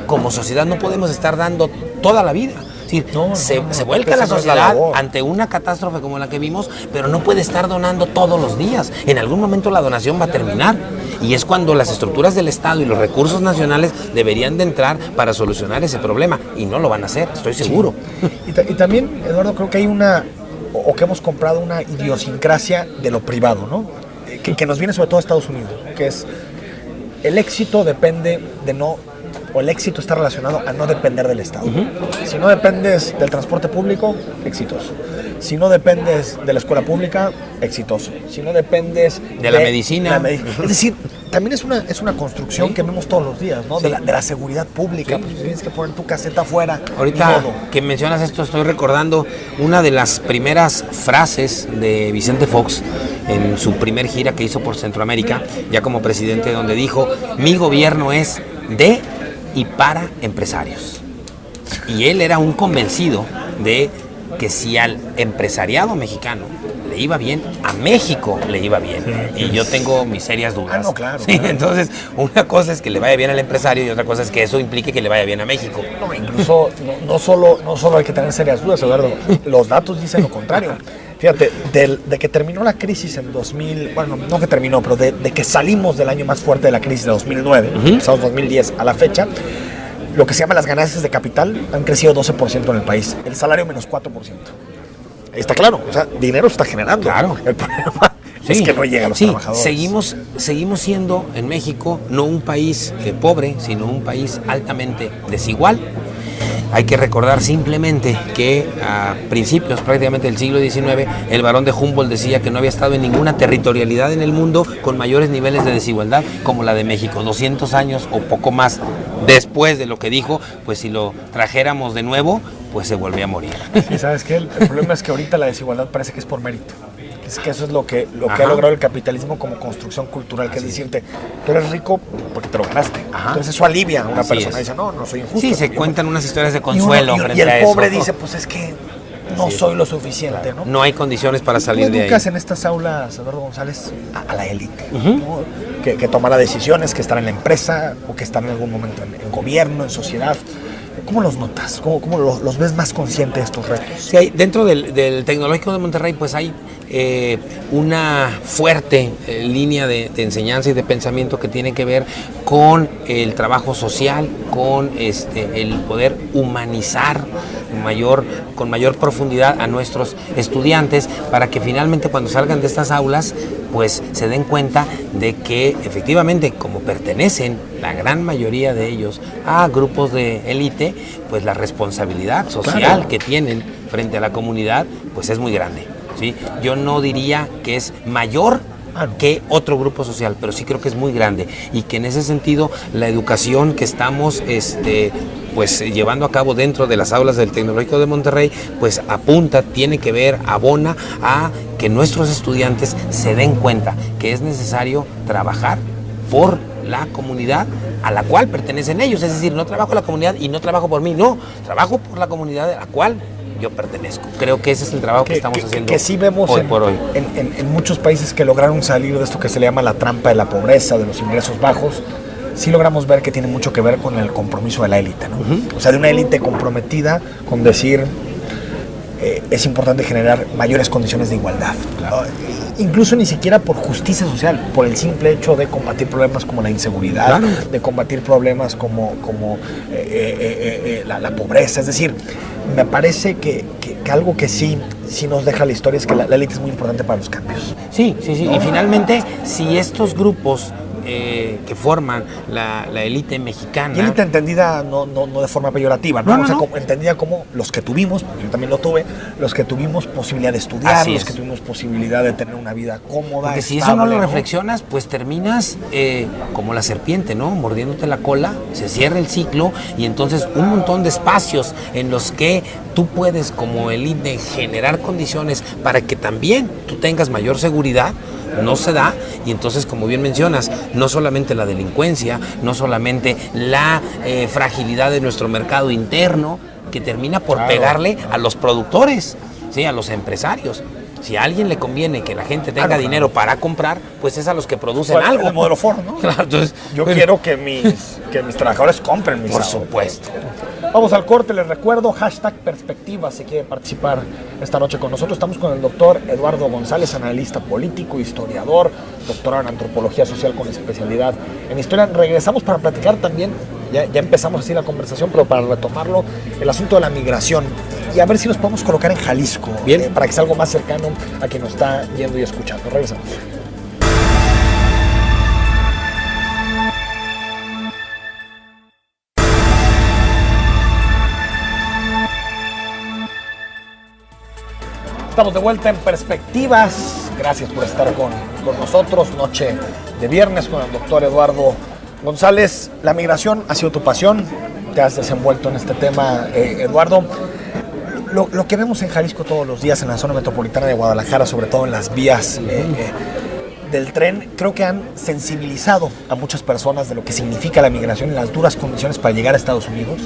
como sociedad no podemos estar dando toda la vida. Es decir, se vuelca la sociedad ante una catástrofe como la que vimos, pero no puede estar donando todos los días. En algún momento la donación va a terminar. Y es cuando las estructuras del Estado y los recursos nacionales deberían de entrar para solucionar ese problema. Y no lo van a hacer, estoy seguro. Sí. Y también, Eduardo, creo que hay que hemos comprado una idiosincrasia de lo privado, ¿no? Que nos viene sobre todo de Estados Unidos, que es el éxito depende o el éxito está relacionado a no depender del Estado. Si no dependes del transporte público, exitoso. Si no dependes de la escuela pública, exitoso. Si no dependes de la medicina. Es decir, también es una construcción que vemos todos los días, ¿no? Sí. De la seguridad pública. Pues tienes que poner tu caseta afuera. Ahorita que mencionas esto, estoy recordando una de las primeras frases de Vicente Fox en su primer gira que hizo por Centroamérica, ya como presidente, donde dijo: mi gobierno es de y para empresarios. Y él era un convencido de que si al empresariado mexicano le iba bien, a México le iba bien. Y yo tengo mis serias dudas. Claro. Sí, entonces, una cosa es que le vaya bien al empresario y otra cosa es que eso implique que le vaya bien a México. No, incluso no solo hay que tener serias dudas, Eduardo. Los datos dicen lo contrario. Fíjate, de que terminó la crisis en 2000, bueno, no que terminó, pero de que salimos del año más fuerte de la crisis de 2009, estamos 2010 a la fecha, lo que se llama las ganancias de capital han crecido 12% en el país, el salario menos 4%. Ahí está claro, o sea, dinero está generando. Claro. El problema es que no llega a los trabajadores. Seguimos siendo en México no un país pobre, sino un país altamente desigual. Hay que recordar simplemente que a principios prácticamente del siglo XIX, el barón de Humboldt decía que no había estado en ninguna territorialidad en el mundo con mayores niveles de desigualdad como la de México. 200 años o poco más después de lo que dijo, pues si lo trajéramos de nuevo, pues se volvía a morir. Sí, ¿sabes qué? El problema es que ahorita la desigualdad parece que es por mérito. Es que eso es lo que ha logrado el capitalismo como construcción cultural, que es decirte, tú eres rico porque te lo ganaste. Entonces eso alivia a una persona. Dice, no soy injusto. Sí, se cuentan unas historias de consuelo frente a eso. Y el pobre dice, pues es que no soy lo suficiente, ¿no? No hay condiciones para salir de ahí. Tú educas en estas aulas, Eduardo González, a la élite, ¿no? que tomará decisiones, que estará en la empresa o que estará en algún momento en gobierno, en sociedad. ¿Cómo los notas? ¿Cómo los ves más conscientes de estos retos? Sí, dentro del Tecnológico de Monterrey pues hay una fuerte línea de enseñanza y de pensamiento que tiene que ver con el trabajo social, con el poder humanizar con mayor profundidad a nuestros estudiantes para que finalmente cuando salgan de estas aulas pues se den cuenta de que efectivamente como pertenecen la gran mayoría de ellos a grupos de élite, pues la responsabilidad social que tienen frente a la comunidad pues es muy grande, ¿sí? Yo no diría que es mayor que otro grupo social, pero sí creo que es muy grande y que en ese sentido la educación que estamos pues llevando a cabo dentro de las aulas del Tecnológico de Monterrey, pues apunta, tiene que ver, abona a que nuestros estudiantes se den cuenta que es necesario trabajar por la comunidad a la cual pertenecen ellos, es decir, no trabajo en la comunidad y no trabajo por mí, no, trabajo por la comunidad a la cual yo pertenezco. Creo que ese es el trabajo que estamos haciendo que sí vemos hoy por hoy. En muchos países que lograron salir de esto que se le llama la trampa de la pobreza, de los ingresos bajos, sí logramos ver que tiene mucho que ver con el compromiso de la élite, ¿no? O sea, de una élite comprometida con decir es importante generar mayores condiciones de igualdad. Claro. Incluso ni siquiera por justicia social, por el simple hecho de combatir problemas como la inseguridad, de combatir problemas como la pobreza. Es decir, me parece que algo que sí nos deja la historia es que la élite es muy importante para los cambios. Sí. ¿No? Y finalmente, si estos grupos que forman la élite mexicana. Y élite entendida no de forma peyorativa, ¿no? O sea, entendida como los que tuvimos, yo también lo tuve, los que tuvimos posibilidad de estudiar, los que tuvimos posibilidad de tener una vida cómoda. Porque si eso no lo reflexionas, pues terminas como la serpiente, ¿no? Mordiéndote la cola, se cierra el ciclo y entonces un montón de espacios en los que tú puedes como élite generar condiciones para que también tú tengas mayor seguridad, no se da, y entonces, como bien mencionas, no solamente la delincuencia, no solamente la fragilidad de nuestro mercado interno, que termina por pegarle a los productores, ¿sí? A los empresarios, Si a alguien le conviene que la gente tenga dinero para comprar, pues es a los que producen algo. El modelo Ford, ¿no? Claro, entonces, yo quiero que mis trabajadores compren mis autos. Por supuesto. Vamos al corte, les recuerdo, #perspectiva si quiere participar esta noche con nosotros. Estamos con el doctor Eduardo González, analista político, historiador, doctorado en antropología social con especialidad en historia. Regresamos para platicar también, ya empezamos así la conversación, pero para retomarlo, el asunto de la migración y a ver si nos podemos colocar en Jalisco, para que sea algo más cercano a quien nos está yendo y escuchando. Regresamos. Estamos de vuelta en Perspectivas. Gracias por estar con nosotros. Noche de viernes con el doctor Eduardo González. La migración ha sido tu pasión. Te has desenvuelto en este tema, Eduardo. Lo que vemos en Jalisco todos los días en la zona metropolitana de Guadalajara, sobre todo en las vías del tren, creo que han sensibilizado a muchas personas de lo que significa la migración y las duras condiciones para llegar a Estados Unidos.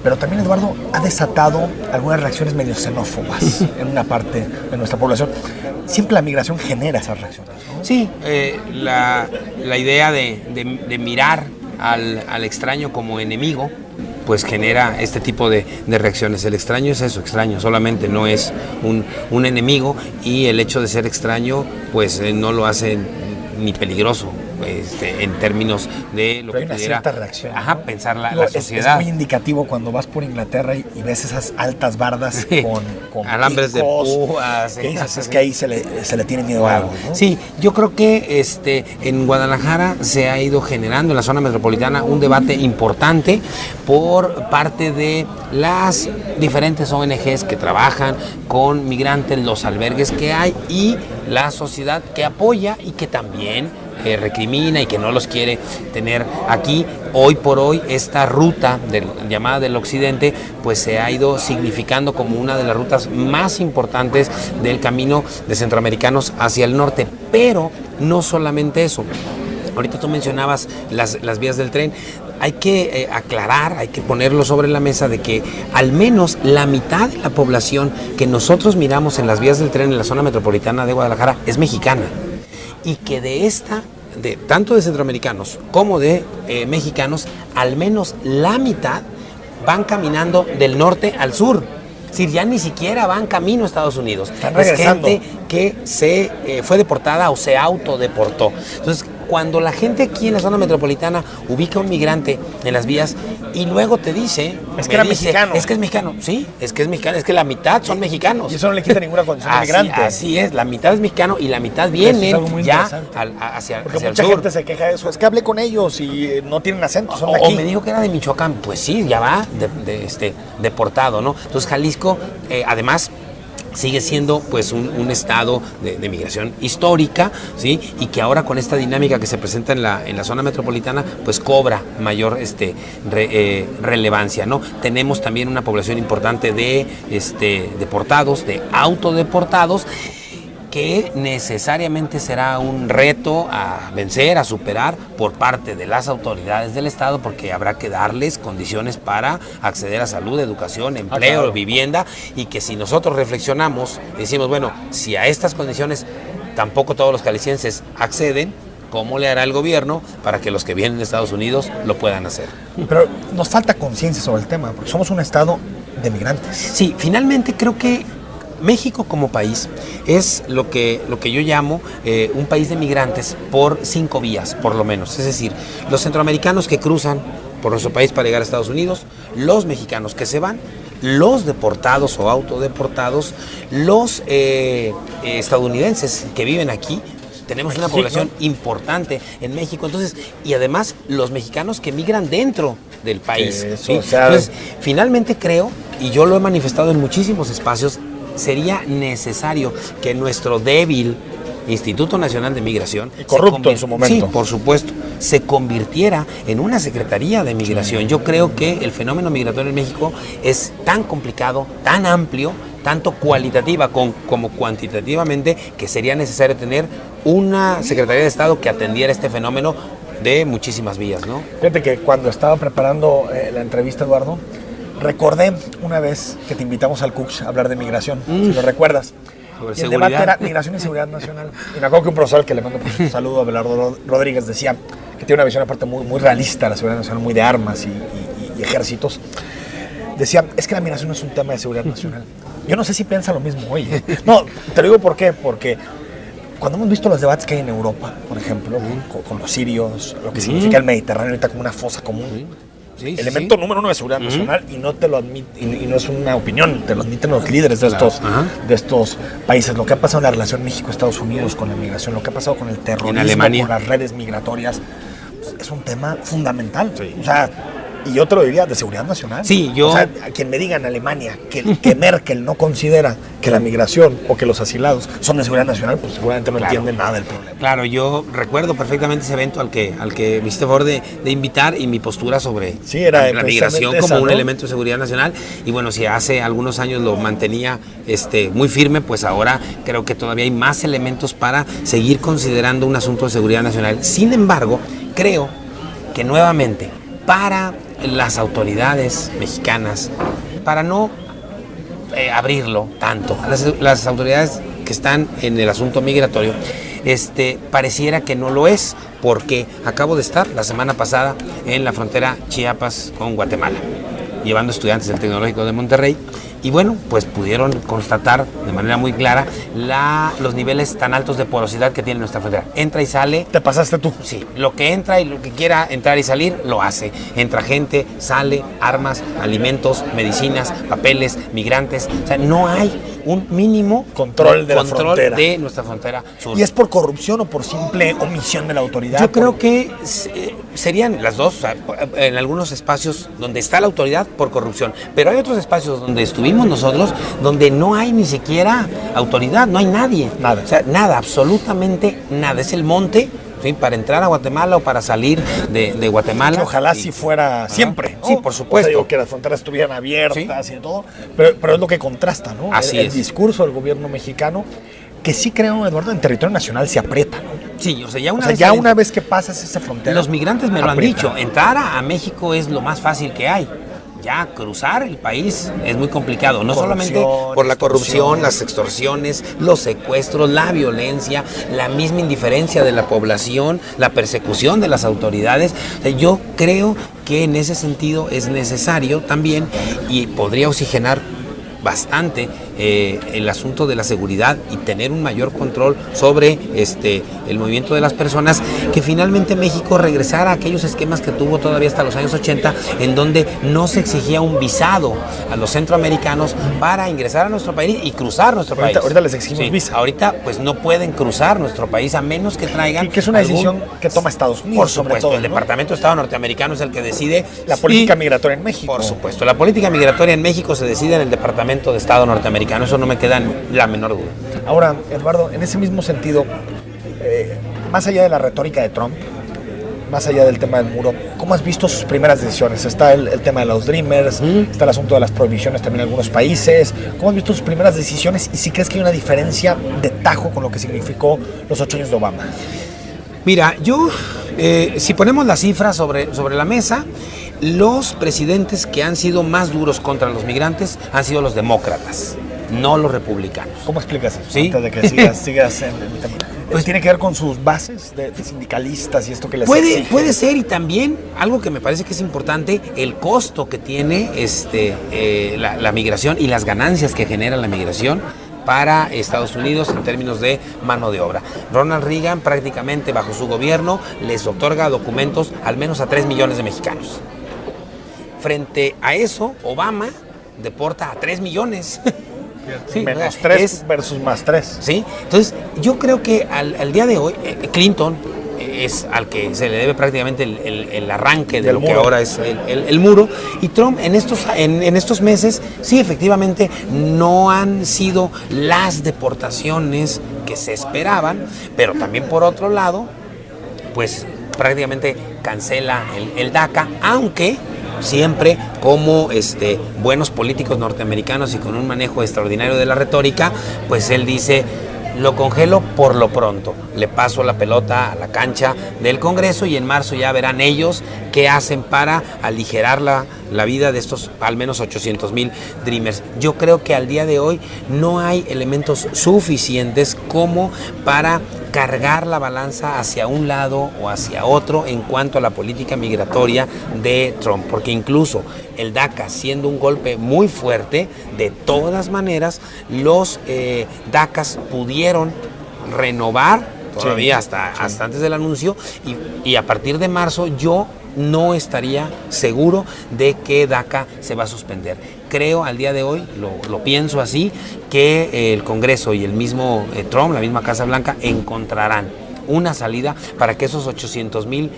Pero también, Eduardo, ha desatado algunas reacciones medio xenófobas en una parte de nuestra población. Siempre la migración genera esas reacciones, ¿no? Sí, la idea de mirar al extraño como enemigo, pues genera este tipo de reacciones. El extraño es eso, extraño, solamente no es un enemigo, y el hecho de ser extraño, pues no lo hace ni peligroso. En términos de lo pero que hay una pudiera cierta reacción, ajá, ¿no? pensar la sociedad. Es muy indicativo cuando vas por Inglaterra y ves esas altas bardas con alambres picos, de púas. que dices, es que ahí se le tiene miedo a algo, ¿no? Sí, yo creo que en Guadalajara se ha ido generando en la zona metropolitana un debate importante por parte de las diferentes ONGs que trabajan con migrantes, los albergues que hay y la sociedad que apoya y que también recrimina y que no los quiere tener aquí. Hoy por hoy esta ruta llamada del occidente pues se ha ido significando como una de las rutas más importantes del camino de centroamericanos hacia el norte, pero no solamente eso. Ahorita tú mencionabas las vías del tren. Hay que aclarar, hay que ponerlo sobre la mesa de que al menos la mitad de la población que nosotros miramos en las vías del tren en la zona metropolitana de Guadalajara es mexicana. Y que tanto de centroamericanos como de mexicanos, al menos la mitad van caminando del norte al sur. Es decir, ya ni siquiera van camino a Estados Unidos. Están regresando. Es gente que se fue deportada o se autodeportó. Entonces, cuando la gente aquí en la zona metropolitana ubica a un migrante en las vías y luego te dice... Es que era mexicano. Es que es mexicano. Sí, es que es mexicano. Es que la mitad son mexicanos. Y eso no le quita ninguna condición de migrante. Así es, la mitad es mexicano y la mitad vienen ya hacia porque hacia mucha el sur. gente se queja de eso. Es que hablé con ellos y no tienen acento, son de O aquí. me dijo que era de Michoacán. Pues sí, ya va deportado, ¿no? Entonces Jalisco, además, sigue siendo pues un estado de migración histórica, ¿sí? Y que ahora con esta dinámica que se presenta en la zona metropolitana pues cobra mayor relevancia, ¿no? Tenemos también una población importante de deportados, de autodeportados, que necesariamente será un reto a vencer, a superar por parte de las autoridades del Estado, porque habrá que darles condiciones para acceder a salud, educación, empleo, claro. Vivienda, y que si nosotros reflexionamos, decimos, bueno, si a estas condiciones tampoco todos los jaliscienses acceden, ¿cómo le hará el gobierno para que los que vienen de Estados Unidos lo puedan hacer? Pero nos falta conciencia sobre el tema, porque somos un estado de migrantes. Sí, finalmente creo que México como país es lo que yo llamo un país de migrantes por 5 vías, por lo menos. Es decir, los centroamericanos que cruzan por nuestro país para llegar a Estados Unidos, los mexicanos que se van, los deportados o autodeportados, los estadounidenses que viven aquí. Tenemos una población importante en México, entonces, y además los mexicanos que migran dentro del país. ¿Sí? Entonces, finalmente creo, y yo lo he manifestado en muchísimos espacios, sería necesario que nuestro débil Instituto Nacional de Migración, corrupto en su momento, sí, por supuesto, se convirtiera en una Secretaría de Migración. Yo creo que el fenómeno migratorio en México es tan complicado, tan amplio, tanto cualitativa como cuantitativamente, que sería necesario tener una Secretaría de Estado que atendiera este fenómeno de muchísimas vías, ¿no? Fíjate que cuando estaba preparando la entrevista, Eduardo, recordé una vez que te invitamos al CUCH a hablar de migración, si lo recuerdas. sobre y el debate seguridad. era migración y seguridad nacional. Y me acuerdo que un profesor al que le mando un saludo, Abelardo Rodríguez, decía que tiene una visión aparte muy realista de la seguridad nacional, muy de armas y ejércitos. Decía, es que la migración no es un tema de seguridad nacional. Yo no sé si piensa lo mismo hoy. No, te lo digo por qué, porque cuando hemos visto los debates que hay en Europa, por ejemplo, con los sirios, lo que significa el Mediterráneo ahorita como una fosa común, elemento número uno de seguridad nacional, y no te lo admite, y no es una opinión, te lo admiten los líderes de estos países. Lo que ha pasado en la relación México-Estados Unidos con la migración, lo que ha pasado con el terrorismo, con las redes migratorias, pues, es un tema fundamental. O sea, y yo te lo diría, de seguridad nacional. Sí, yo... O sea, a quien me diga en Alemania que Merkel no considera que la migración o que los asilados son de seguridad nacional, pues seguramente no entiende nada del problema. Claro, yo recuerdo perfectamente ese evento al que me hiciste favor de invitar, y mi postura sobre la migración como un elemento de seguridad nacional. Y bueno, si hace algunos años lo mantenía muy firme, pues ahora creo que todavía hay más elementos para seguir considerando un asunto de seguridad nacional. Sin embargo, creo que nuevamente, para las autoridades mexicanas, para no abrirlo tanto, las autoridades que están en el asunto migratorio, pareciera que no lo es, porque acabo de estar la semana pasada en la frontera Chiapas con Guatemala, llevando estudiantes del Tecnológico de Monterrey. Y bueno, pues pudieron constatar de manera muy clara los niveles tan altos de porosidad que tiene nuestra frontera. Entra y sale. ¿Te pasaste tú? Sí, lo que entra y lo que quiera entrar y salir, lo hace. Entra gente, sale, armas, alimentos, medicinas, papeles, migrantes. O sea, no hay un mínimo control de nuestra frontera sur. ¿Y es por corrupción o por simple omisión de la autoridad? Yo creo que serían las dos. O sea, en algunos espacios donde está la autoridad, por corrupción, pero hay otros espacios donde estuvimos nosotros, donde no hay ni siquiera autoridad, no hay nadie. Nada. O sea, nada, absolutamente nada. Es el monte, ¿sí?, para entrar a Guatemala o para salir de Guatemala. Que ojalá si fuera siempre, ¿no? Sí, por supuesto. O sea, digo, que las fronteras estuvieran abiertas y todo, pero es lo que contrasta, ¿no? Así el discurso del gobierno mexicano, que sí creo, Eduardo, en territorio nacional se aprieta, ¿no? Sí, o sea, una vez que pasas esa frontera. Los migrantes me lo han dicho, entrar a México es lo más fácil que hay. Ya cruzar el país es muy complicado, no solamente por la corrupción, las extorsiones, los secuestros, la violencia, la misma indiferencia de la población, la persecución de las autoridades. O sea, yo creo que en ese sentido es necesario también, y podría oxigenar bastante el asunto de la seguridad y tener un mayor control sobre el movimiento de las personas, que finalmente México regresara a aquellos esquemas que tuvo todavía hasta los años 80, en donde no se exigía un visado a los centroamericanos para ingresar a nuestro país y cruzar nuestro país. Ahorita les exigimos visa. Ahorita pues no pueden cruzar nuestro país a menos que traigan... que es una decisión que toma Estados Unidos. Por supuesto, sobre todo, el Departamento de Estado norteamericano es el que decide la política migratoria en México. Por supuesto, la política migratoria en México se decide en el Departamento de Estado norteamericano. Eso no me queda la menor duda. Ahora, Eduardo, en ese mismo sentido, más allá de la retórica de Trump, más allá del tema del muro, ¿cómo has visto sus primeras decisiones? Está el tema de los Dreamers, está el asunto de las prohibiciones también en algunos países. ¿Cómo has visto sus primeras decisiones y si crees que hay una diferencia de tajo con lo que significó los 8 años de Obama? Mira, yo, si ponemos las cifras sobre la mesa, los presidentes que han sido más duros contra los migrantes han sido los demócratas, no los republicanos. ¿Cómo explicas eso? ¿Sí? Antes de que sigas en el tema. Pues tiene que ver con sus bases de sindicalistas y esto que les exige. Puede ser, y también algo que me parece que es importante, el costo que tiene la migración y las ganancias que genera la migración para Estados Unidos en términos de mano de obra. Ronald Reagan prácticamente bajo su gobierno les otorga documentos al menos a 3 millones de mexicanos. Frente a eso, Obama deporta a 3 millones. Sí, menos 3 versus más 3. Sí, entonces yo creo que al día de hoy, Clinton es al que se le debe prácticamente el arranque de lo que ahora es el muro, y Trump en estos meses, sí, efectivamente, no han sido las deportaciones que se esperaban, pero también por otro lado, pues prácticamente cancela el DACA, aunque siempre como buenos políticos norteamericanos y con un manejo extraordinario de la retórica, pues él dice: lo congelo por lo pronto. Le paso la pelota a la cancha del Congreso y en marzo ya verán ellos qué hacen para aligerar la vida de estos al menos 800,000 Dreamers. Yo creo que al día de hoy no hay elementos suficientes como para cargar la balanza hacia un lado o hacia otro en cuanto a la política migratoria de Trump, porque incluso el DACA siendo un golpe muy fuerte, de todas maneras los DACAs pudieron renovar todavía hasta antes del anuncio y a partir de marzo yo no estaría seguro de que DACA se va a suspender. Creo al día de hoy, lo pienso así, que el Congreso y el mismo Trump, la misma Casa Blanca, encontrarán una salida para que esos 800,000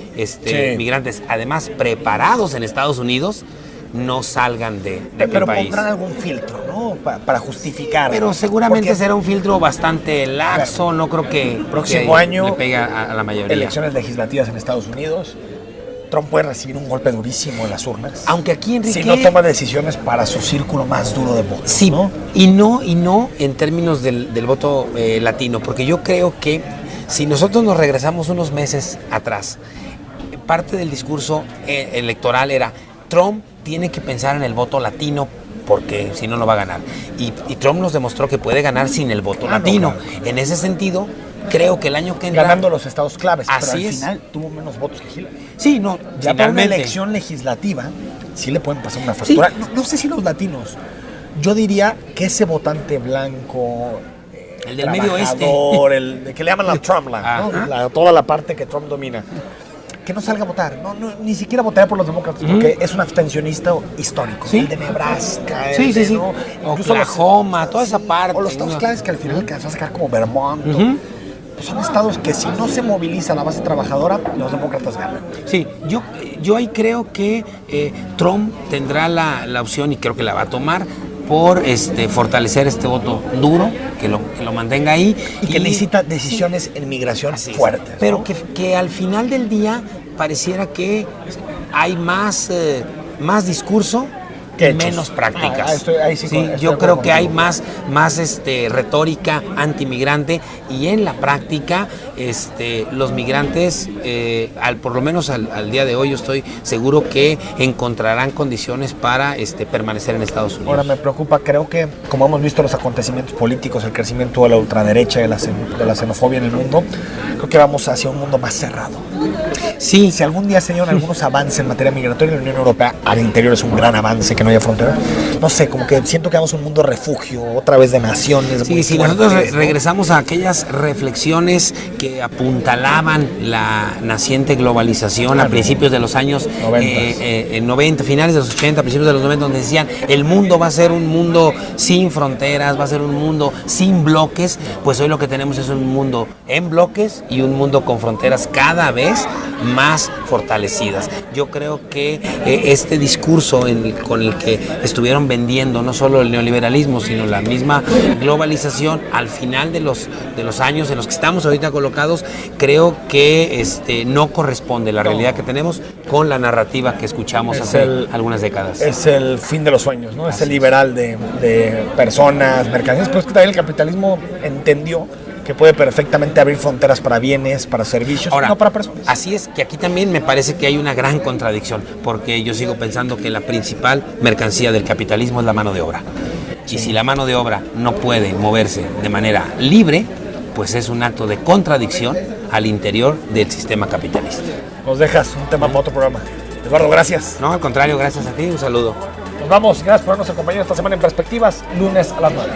migrantes, además preparados en Estados Unidos, no salgan de aquel pero país. Pero pondrán algún filtro, ¿no? Para justificar. Pero seguramente será un filtro bastante laxo, no creo que próximo año le pegue a la mayoría. Elecciones legislativas en Estados Unidos. Trump puede recibir un golpe durísimo en las urnas. Aunque aquí, Enrique, si no toma decisiones para su círculo más duro de votos. Sí, ¿no? Y no en términos del voto latino, porque yo creo que si nosotros nos regresamos unos meses atrás, parte del discurso electoral era Trump tiene que pensar en el voto latino porque si no, no va a ganar. Y Trump nos demostró que puede ganar sin el voto latino. Claro. En ese sentido, creo que el año que entra... Ganando los estados claves, así pero al es. Final tuvo menos votos que Hillary. Sí, no, ya finalmente. para una elección legislativa, sí le pueden pasar una factura. Sí. No sé si los latinos, yo diría que ese votante blanco... el del medio oeste. El que le llaman la Trumpland, ¿no? Toda la parte que Trump domina. Que no salga a votar, ni siquiera votaría por los demócratas, porque es un abstencionista histórico. ¿Sí? El de Nebraska, sí. ¿no? Oklahoma, toda esa parte. O los estados claves que al final se va a sacar como Vermont. Pues son estados que si no se moviliza la base trabajadora, los demócratas ganan. Sí, yo ahí creo que Trump tendrá la opción, y creo que la va a tomar, por fortalecer este voto duro, que lo mantenga ahí. Y que necesita decisiones en migración fuertes. Pero ¿no? que al final del día pareciera que hay más discurso que menos prácticas. Yo creo que hay más retórica antimigrante, y en la práctica los migrantes, por lo menos al día de hoy, yo estoy seguro que encontrarán condiciones para permanecer en Estados Unidos. Ahora me preocupa, creo que como hemos visto los acontecimientos políticos, el crecimiento de la ultraderecha y de la xenofobia en el mundo, creo que vamos hacia un mundo más cerrado. Sí. Si algún día se dieron algunos avances en materia migratoria, la Unión Europea al interior es un gran avance, que no haya frontera. No sé, como que siento que vamos a un mundo refugio, otra vez de naciones. Sí, si nosotros regresamos a aquellas reflexiones que apuntalaban la naciente globalización a principios de los años 90, finales de los 80, principios de los 90, donde decían el mundo va a ser un mundo sin fronteras, va a ser un mundo sin bloques, pues hoy lo que tenemos es un mundo en bloques y un mundo con fronteras cada vez más fortalecidas. Yo creo que este discurso con el que estuvieron vendiendo no solo el neoliberalismo, sino la misma globalización, al final de los años en los que estamos ahorita colocados, creo que no corresponde la realidad que tenemos con la narrativa que escuchamos hace algunas décadas. Es el fin de los sueños, ¿no? Es el liberal de personas, mercancías, pero es que también el capitalismo entendió que puede perfectamente abrir fronteras para bienes, para servicios, ahora, no para personas. Así es, que aquí también me parece que hay una gran contradicción, porque yo sigo pensando que la principal mercancía del capitalismo es la mano de obra. Sí. Y si la mano de obra no puede moverse de manera libre, pues es un acto de contradicción al interior del sistema capitalista. Nos dejas un tema para otro programa. Eduardo, gracias. No, al contrario, gracias a ti, un saludo. Nos vamos, gracias por habernos acompañado esta semana en Perspectivas, lunes a las 9.